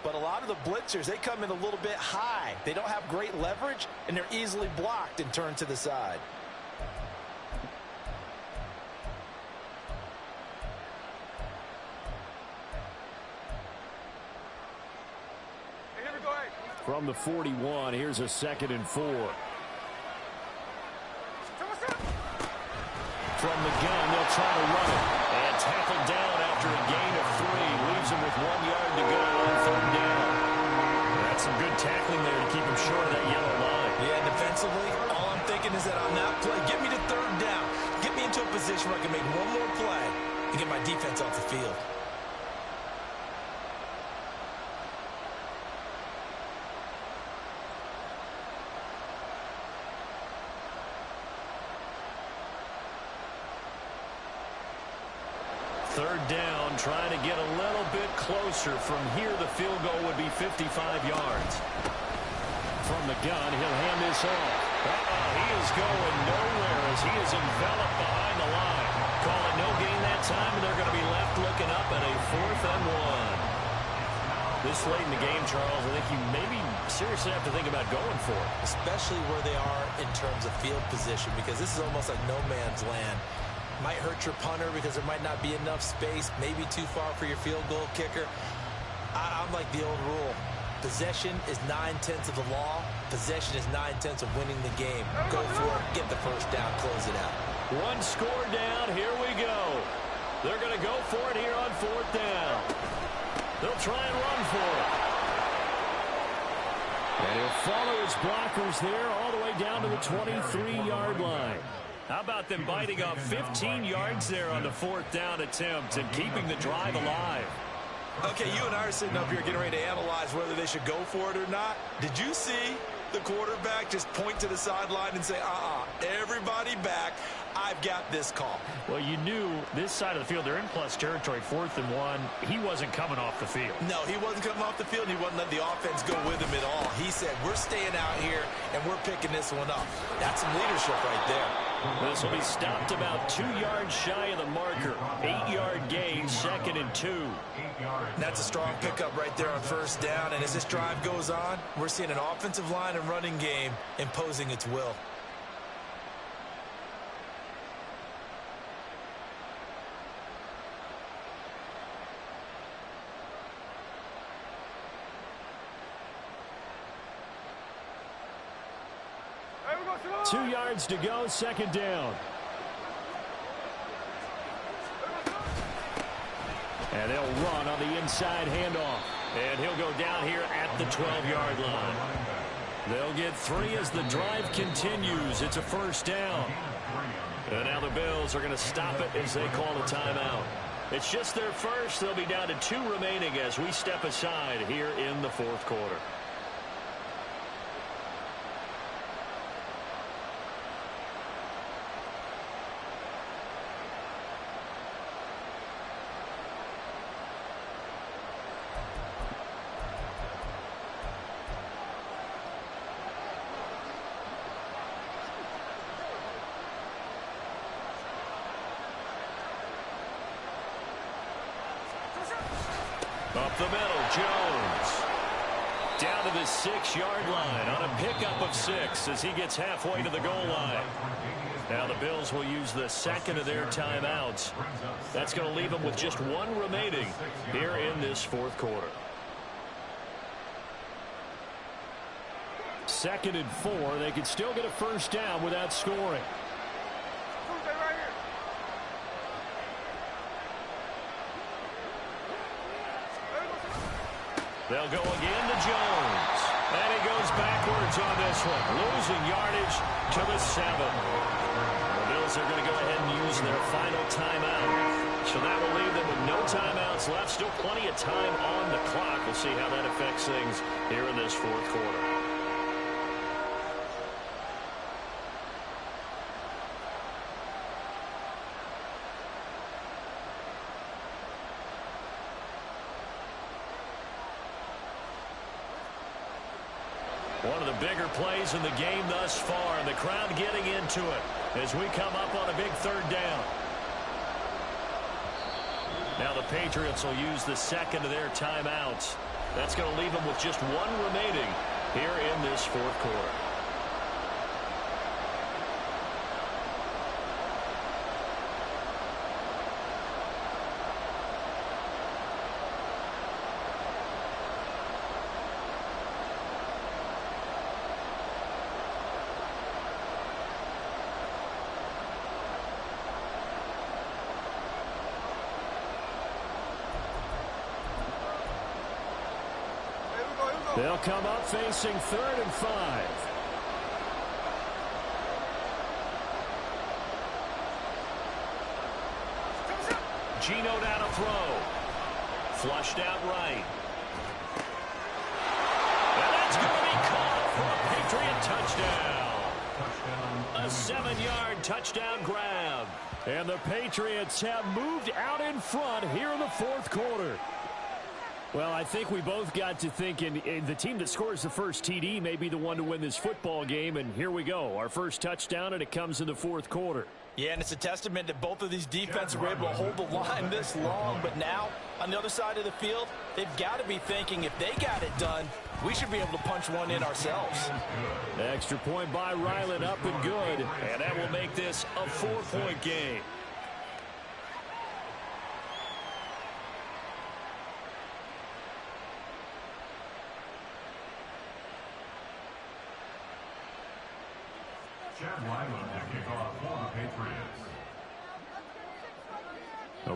But a lot of the blitzers, they come in a little bit high. They don't have great leverage, and they're easily blocked and turned to the side. From the 41, here's a 2nd and 4. From the gun, they'll try to run it. And tackled down after a gain of 3. Leaves him with 1 yard to go on 3rd down. That's some good tackling there to keep him short of that yellow line. Yeah, defensively, all I'm thinking is that on that play, get me to 3rd down. Get me into a position where I can make one more play and get my defense off the field. Third down, trying to get a little bit closer. From here, the field goal would be 55 yards. From the gun, he'll hand this off. He is going nowhere as he is enveloped behind the line. Call it no gain that time, and they're going to be left looking up at a 4th and 1. This late in the game, Charles, I think you maybe seriously have to think about going for it. Especially where they are in terms of field position, because this is almost like no man's land. Might hurt your punter because there might not be enough space, maybe too far for your field goal kicker. I'm like the old rule. Possession is 9/10 of the law. Possession is 9/10 of winning the game. Go for it, get the first down, close it out. 1 score down, here we go. They're going to go for it here on 4th down. They'll try and run for it. And he'll follow his blockers there all the way down to the 23-yard line. How about them biting off 15 yards there on the 4th down attempt and keeping the drive alive? Okay, you and I are sitting up here getting ready to analyze whether they should go for it or not. Did you see the quarterback just point to the sideline and say, everybody back, I've got this call? Well, you knew this side of the field, they're in plus territory, 4th and 1. He wasn't coming off the field. No, he wasn't coming off the field. He wasn't letting the offense go with him at all. He said, we're staying out here, and we're picking this one up. That's some leadership right there. This will be stopped about 2 yards shy of the marker. 8-yard gain, 2nd and 2. That's a strong pickup right there on 1st down. And as this drive goes on, we're seeing an offensive line and running game imposing its will. Two yards to go, 2nd down. And they'll run on the inside handoff. And he'll go down here at the 12-yard line. They'll get 3 as the drive continues. It's a 1st down. And now the Bills are going to stop it as they call a timeout. It's just their first. They'll be down to 2 remaining as we step aside here in the 4th quarter. Up the middle, Jones. Down to the 6-yard line on a pickup of 6 as he gets halfway to the goal line. Now the Bills will use the second of their timeouts. That's going to leave them with just one remaining here in this fourth quarter. 2nd and 4. They can still get a first down without scoring. They'll go again to Jones. And he goes backwards on this one, losing yardage to the 7. The Bills are going to go ahead and use their final timeout. So that will leave them with no timeouts left. Still plenty of time on the clock. We'll see how that affects things here in this fourth quarter. One of the bigger plays in the game thus far, and the crowd getting into it as we come up on a big 3rd down. Now the Patriots will use the second of their timeouts. That's going to leave them with just one remaining here in this fourth quarter. They'll come up facing 3rd and 5. Geno down a throw. Flushed out right. And that's going to be caught for a Patriot touchdown. A 7-yard touchdown grab. And the Patriots have moved out in front here in the fourth quarter. Well, I think we both got to thinking the team that scores the first TD may be the one to win this football game, and here we go. Our first touchdown, and it comes in the fourth quarter. Yeah, and it's a testament that both of these defenses were able to hold the line this long, but now on the other side of the field, they've got to be thinking if they got it done, we should be able to punch one in ourselves. Extra point by Ryland, up and good, and that will make this a 4-point game.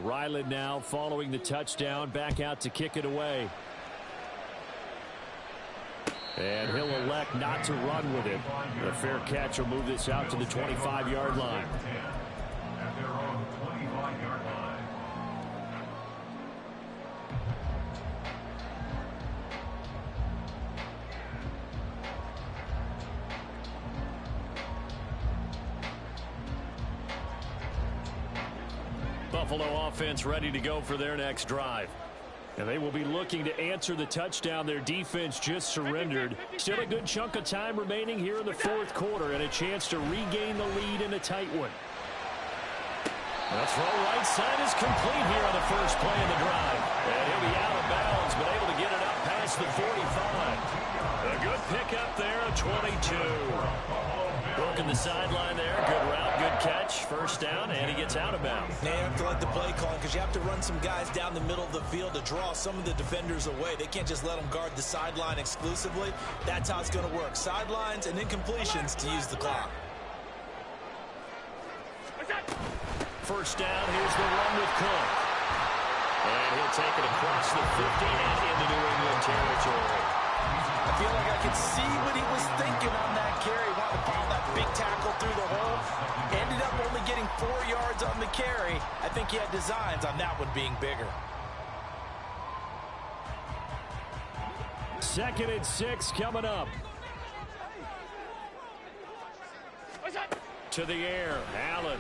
Ryland now following the touchdown, back out to kick it away. And he'll elect not to run with it. A fair catch will move this out to the 25-yard line. And they're on the 25-yard line. Buffalo offense ready to go for their next drive. And they will be looking to answer the touchdown their defense just surrendered. Still a good chunk of time remaining here in the fourth quarter and a chance to regain the lead in a tight one. The throw right side is complete here on the first play of the drive. And he'll be out of bounds, but able to get it up past the 45. A good pickup there, a 22. Broken the sideline there. Good route, good catch. First down, and he gets out of bounds. Now you have to let the play call because you have to run some guys down the middle of the field to draw some of the defenders away. They can't just let them guard the sideline exclusively. That's how it's going to work. Sidelines and incompletions to use the clock. First down, here's the run with Cook. And he'll take it across the 50 and into New England territory. I feel like I could see what he was thinking on that carry. Wanted to follow that big tackle through the hole. Ended up only getting 4 yards on the carry. I think he had designs on that one being bigger. 2nd and 6 coming up. To the air, Allen.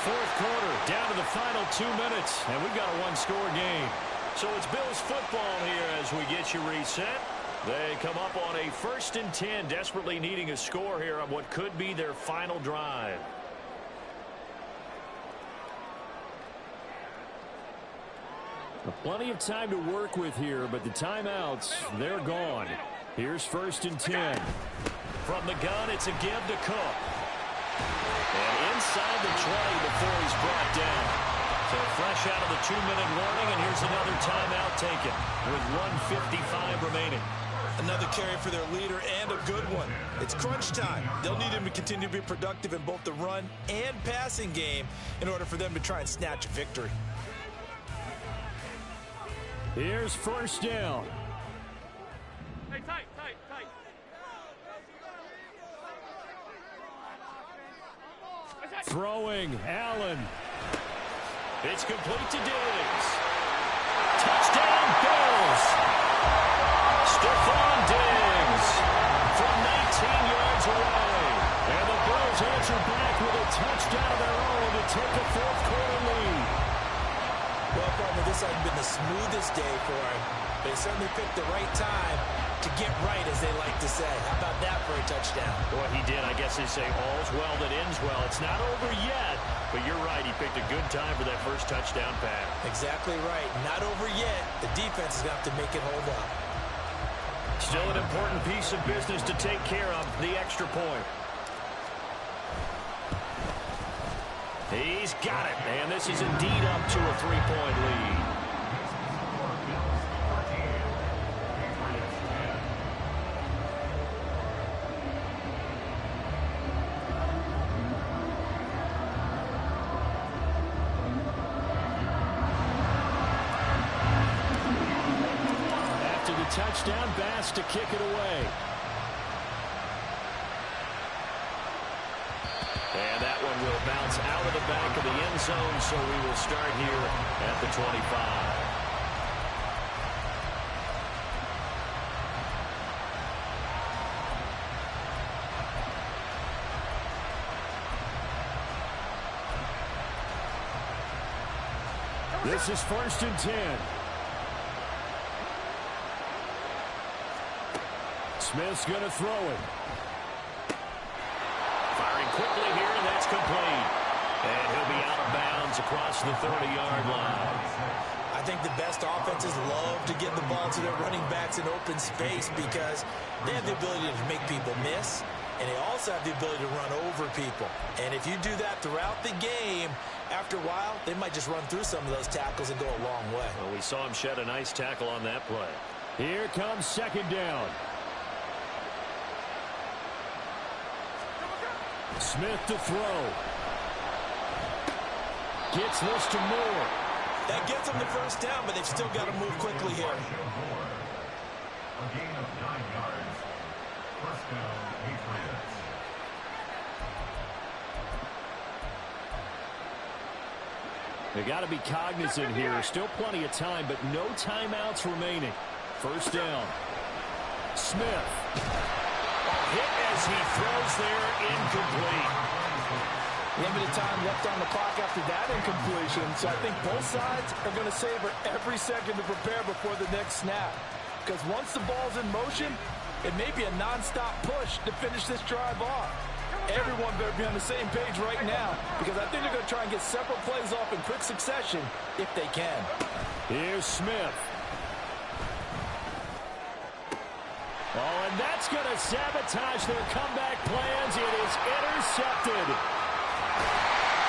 Fourth quarter, down to the final 2 minutes, and we've got a one-score game. So it's Bills football here as we get you reset. They come up on a 1st and 10, desperately needing a score here on what could be their final drive. Plenty of time to work with here, but the timeouts, they're gone. Here's 1st and 10. From the gun, it's a give to Cook. And inside the 20 before he's brought down. So fresh out of the 2-minute warning, and here's another timeout taken with 1:55 remaining. Another carry for their leader, and a good one. It's crunch time. They'll need him to continue to be productive in both the run and passing game in order for them to try and snatch a victory. Here's 1st down. Hey, tight. Throwing, Allen. It's complete to Diggs. Touchdown, Bills. Stephon Diggs from 19 yards away. And the Bills answer back with a touchdown of their own to take a 4th-quarter lead. Well, partner, this hasn't been the smoothest day for him. They certainly picked the right time to get right, as they like to say. How about that for a touchdown? Boy, he did. I guess they say all's well that ends well. It's not over yet, but you're right. He picked a good time for that first touchdown pass. Exactly right. Not over yet. The defense is going to have to make it hold up. Still an important piece of business to take care of, the extra point. He's got it, and this is indeed up to a 3-point lead. After the touchdown, Bass to kick it away. And that one will bounce out of the back of the end zone, so we will start here at the 25. This is 1st and 10. Smith's going to throw it. Firing quickly here, and that's complete. And he'll be out of bounds across the 30-yard line. I think the best offenses love to get the ball to their running backs in open space because they have the ability to make people miss, and they also have the ability to run over people. And if you do that throughout the game, after a while, they might just run through some of those tackles and go a long way. Well, we saw him shed a nice tackle on that play. Here comes 2nd down. Smith to throw. Gets this to Moore. That gets them the first down, but they've still got to move quickly here. A gain of 9 yards. 1st down, Patriots. They got to be cognizant here. Still plenty of time, but no timeouts remaining. 1st down. Smith. Hit as he throws there, incomplete. Limited time left on the clock after that incompletion, so I think both sides are going to savor every second to prepare before the next snap. Because once the ball's in motion, it may be a non-stop push to finish this drive off. Everyone better be on the same page right now, because I think they're going to try and get several plays off in quick succession if they can. Here's Smith. Oh, and that's going to sabotage their comeback plans. It is intercepted.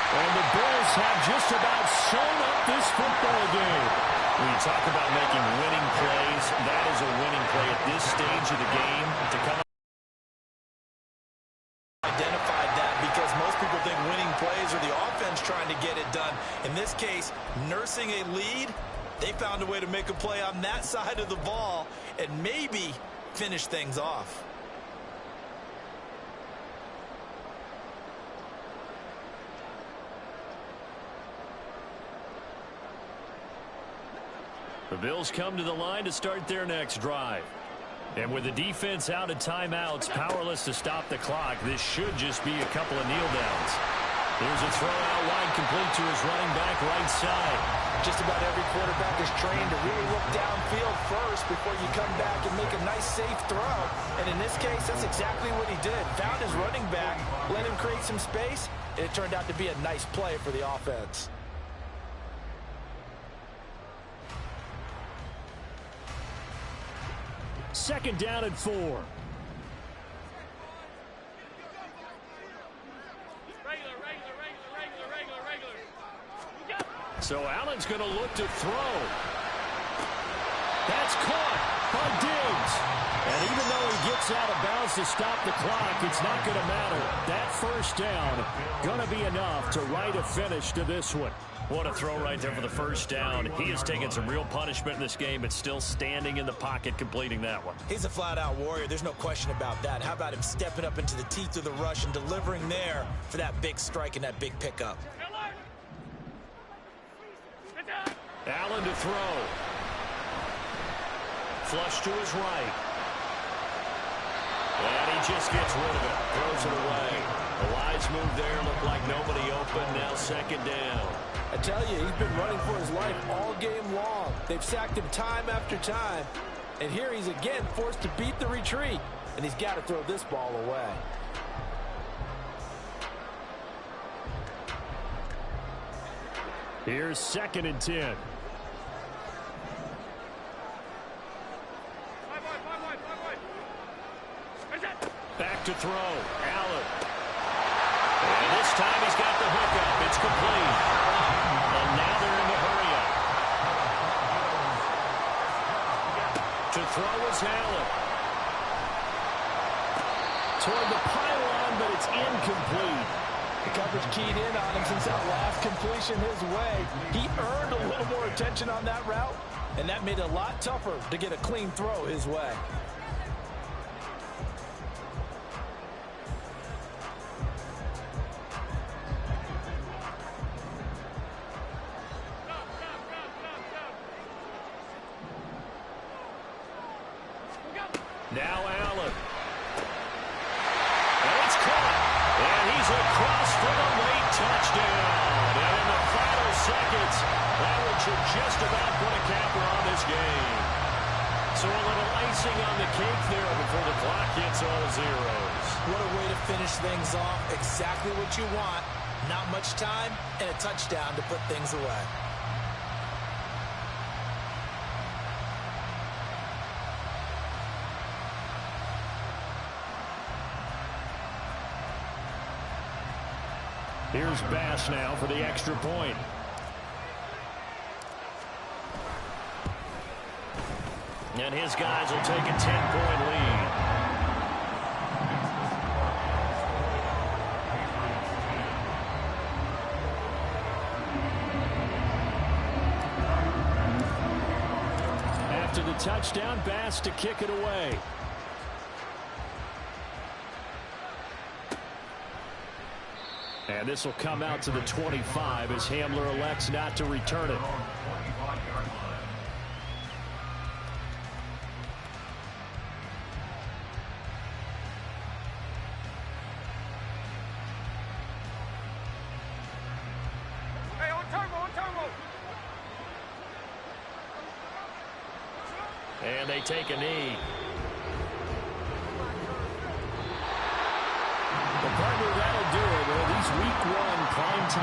And the Bills have just about sewn up this football game. When you talk about making winning plays, that is a winning play at this stage of the game. To come Identified that because most people think winning plays are the offense trying to get it done. In this case, nursing a lead, they found a way to make a play on that side of the ball and maybe finish things off. The Bills come to the line to start their next drive. And with the defense out of timeouts, powerless to stop the clock, this should just be a couple of kneel downs. Here's a throw out wide, complete to his running back right side. Just about every quarterback is trained to really look downfield first before you come back and make a nice, safe throw. And in this case, that's exactly what he did. Found his running back, let him create some space, and it turned out to be a nice play for the offense. second down and 4. So Allen's going to look to throw. That's caught by Diggs. And even though he gets out of bounds to stop the clock, it's not going to matter. That first down going to be enough to write a finish to this one. What a throw right there for the first down. He has taken some real punishment in this game, but still standing in the pocket completing that one. He's a flat-out warrior. There's no question about that. How about him stepping up into the teeth of the rush and delivering there for that big strike and that big pickup? Allen to throw. Flush to his right. And he just gets rid of it. Throws it away. A wise move there. Looked like nobody open. Now second down. I tell you, he's been running for his life all game long. They've sacked him time after time. And here he's again forced to beat the retreat. And he's got to throw this ball away. Here's second and 10. Back to throw. Allen. And this time he's got the hookup. It's complete. And now they're in the hurry up. To throw is Allen. Toward the pylon, but it's incomplete. The coverage keyed in on him since that last completion his way. He earned a little more attention on that route, and that made it a lot tougher to get a clean throw his way. Now Allen. And it's caught. And he's across for the late touchdown. And in the final seconds, that one should just about put a capper on this game. So a little icing on the cake there before the clock hits all zeros. What a way to finish things off. Exactly what you want. Not much time and a touchdown to put things away. Here's Bass now for the extra point. And his guys will take a 10-point lead. After the touchdown, Bass to kick it away. And this will come out to the 25 as Hamler elects not to return it. Hey, on turbo. And they take a knee. The partner, that'll do it. Well, these week 1 primetime